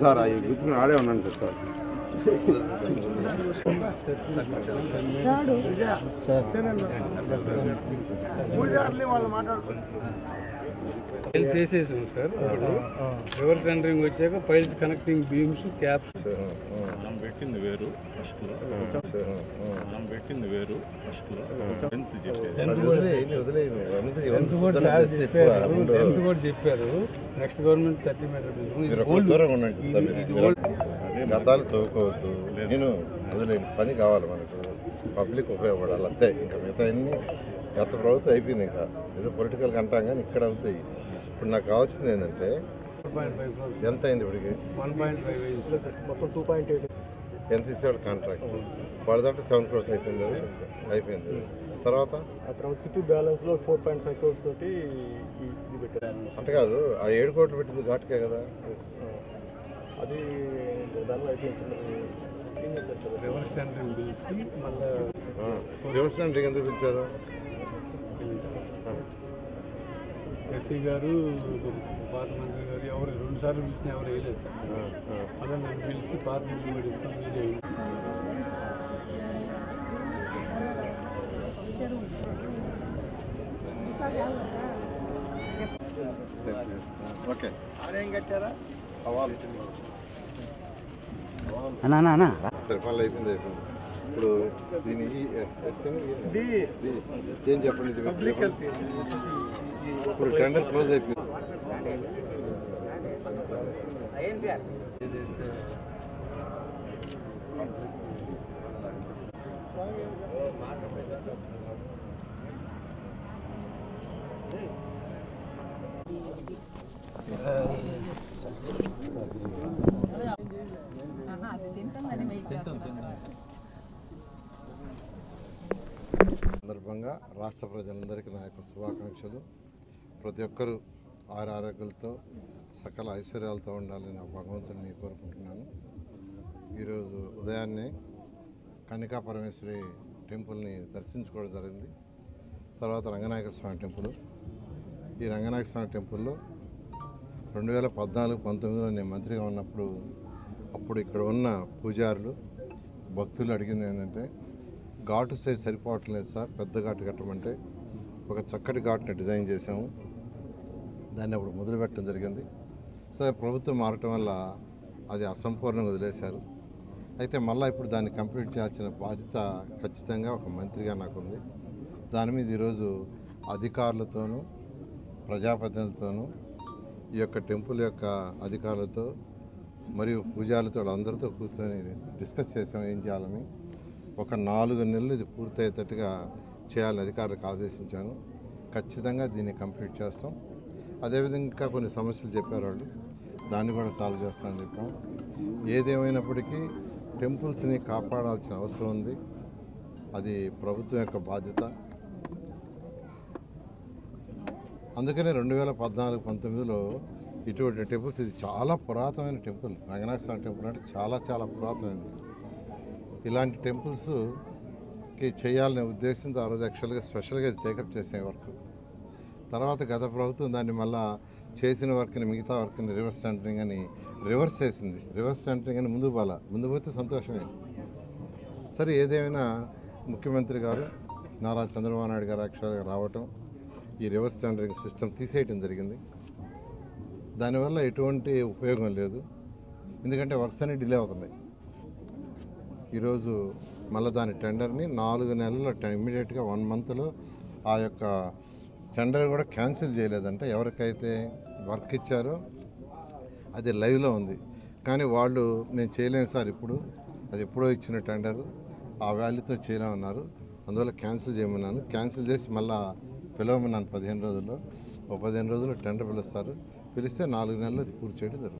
Sir అవి గుర్తుకుని ఆడే ఉన్నాను సార్ ఫైల్స్ వేసేసాం సార్. ఇప్పుడు రివర్స్ టెండరింగ్ వచ్చాక ఫైల్స్ కనెక్టింగ్ బీమ్స్ క్యాప్స్ మనం పెట్టింది వేరు ఫస్ట్లో మనం పెట్టింది వేరు ఫస్ట్లో టెన్త్ కూడా చెప్పారు. నెక్స్ట్ గవర్నమెంట్ 30 మీటర్ గతాలు తోకోవద్దు. నేను వదిలేని పని కావాలి మనకు, పబ్లిక్ ఉపయోగపడాలి అంతే. ఇంకా మిగతా అన్ని గత ప్రభుత్వం అయిపోయింది. ఇంకా ఏదో పొలిటికల్గా అంటాం కానీ ఇక్కడ అవుతాయి. ఇప్పుడు నాకు కావాల్సింది ఏంటంటే ఎంత అయింది ఇప్పటికి 1.5 మొత్తం 2.8 ఎన్సీసీ వాళ్ళ కాంట్రాక్ట్ పడదంటే 7 crores అయిపోయింది. అది అయిపోయింది. తర్వాత సిటీ బ్యాలెన్స్లో 4.5 crores తోటి అంటే కాదు, ఆ 7 కోట్లు పెట్టింది ఘాటుకే కదా. అది దానిలో అయిపోయింది. రివర్స్ టెండరింగ్ పిలిచి మళ్ళీ రివర్స్ టెండరింగ్ ఎందుకు పిలిచారు? ఎస్సీ గారు పార్లమెంటరీ గారు ఎవరు 2 సార్లు పిలిచినా ఎవరు వేయలేదు సార్. మళ్ళీ నన్ను పిలిచి పార్లమెంట్ కూడా ఇస్తాం మీరే. ఓకే సరే పనులు అయిపోయింది. ఇప్పుడు దీని ఏం చెప్పండి. ఇప్పుడు టెండర్ క్లోజ్ అయిపోయింది. సందర్భంగా రాష్ట్ర ప్రజలందరికీ నా యొక్క శుభాకాంక్షలు. ప్రతి ఒక్కరూ ఆరోగ్యాలతో సకల ఐశ్వర్యాలతో ఉండాలని నా భగవంతుడిని కోరుకుంటున్నాను. ఈరోజు ఉదయాన్నే కన్నికా పరమేశ్వరి టెంపుల్ని దర్శించుకోవడం జరిగింది. తర్వాత రంగనాయక స్వామి టెంపుల్. ఈ రంగనాయక స్వామి టెంపుల్లో 2014-19లో నేను మంత్రిగా ఉన్నప్పుడు అప్పుడు ఇక్కడ ఉన్న పూజారులు భక్తులు అడిగింది ఏంటంటే, ఘాటు సైజ్ సరిపోవట్లేదు సార్, పెద్ద ఘాటు కట్టమంటే ఒక చక్కటి ఘాటుని డిజైన్ చేసాము. దాన్ని అప్పుడు మొదలుపెట్టడం జరిగింది. సో ప్రభుత్వం మారటం వల్ల అది అసంపూర్ణంగా వదిలేశారు. అయితే మళ్ళీ ఇప్పుడు దాన్ని కంప్లీట్ చేయాల్సిన బాధ్యత ఖచ్చితంగా ఒక మంత్రిగా నాకుంది. దాని మీద ఈరోజు అధికారులతోనూ ప్రజాప్రతినిధులతోనూ ఈ యొక్క టెంపుల్ యొక్క అధికారులతో మరియు పూజారులతో అందరితో కూర్చొని డిస్కస్ చేసాం ఏం చేయాలని. ఒక 4 నెలలు ఇది పూర్తయ్యేటట్టుగా చేయాలని అధికారులకు ఆదేశించాను. ఖచ్చితంగా దీన్ని కంప్లీట్ చేస్తాం. అదేవిధంగా ఇంకా కొన్ని సమస్యలు చెప్పారు వాళ్ళు. దాన్ని కూడా సాల్వ్ చేస్తామని చెప్పాం. ఏదేమైనప్పటికీ టెంపుల్స్ని కాపాడాల్సిన అవసరం ఉంది. అది ప్రభుత్వం యొక్క బాధ్యత. అందుకనే 2014-19లో ఇటువంటి టెంపుల్స్, ఇది చాలా పురాతనమైన టెంపుల్. రంగనాథ స్వామి టెంపుల్ అంటే చాలా చాలా పురాతనమైనది. ఇలాంటి టెంపుల్స్కి చేయాలనే ఉద్దేశంతో ఆ రోజు యాక్చువల్గా స్పెషల్గా ఇది టేకప్ చేసే వర్క్. తర్వాత గత ప్రభుత్వం దాన్ని మళ్ళా చేసిన వర్క్ని, మిగతా వర్క్ని రివర్స్ టెండరింగ్ అని రివర్స్ చేసింది. రివర్స్ టెండరింగ్ అని ముందు పోతే సంతోషమే. సరే, ఏదేమైనా ముఖ్యమంత్రి గారు నారా చంద్రబాబు నాయుడు గారు యాక్చువల్గా రావటం, ఈ రివర్స్ టెండరింగ్ సిస్టమ్ తీసేయటం జరిగింది. దానివల్ల ఎటువంటి ఉపయోగం లేదు. ఎందుకంటే వర్క్స్ అన్ని డిలే అవుతున్నాయి. ఈరోజు మళ్ళీ దాని టెండర్ని 4 నెలల్లో ఇమ్మీడియట్గా 1 మంత్లో ఆ యొక్క టెండర్ కూడా క్యాన్సిల్ చేయలేదంటే. ఎవరికైతే వర్క్ ఇచ్చారో అది లైవ్లో ఉంది. కానీ వాళ్ళు మేము చేయలేము సార్, ఇప్పుడు అది ఎప్పుడో ఇచ్చిన టెండర్, ఆ వాల్యూతో చేయలేమన్నారు. అందువల్ల క్యాన్సిల్ చేయమన్నాను. క్యాన్సిల్ చేసి మళ్ళీ పిలవమన్నాను 15 రోజుల్లో. 15 రోజుల్లో టెండర్ పిలుస్తారు. పిలిస్తే 4 నెలల్లో అది పూర్తి చేయడం జరుగుతుంది.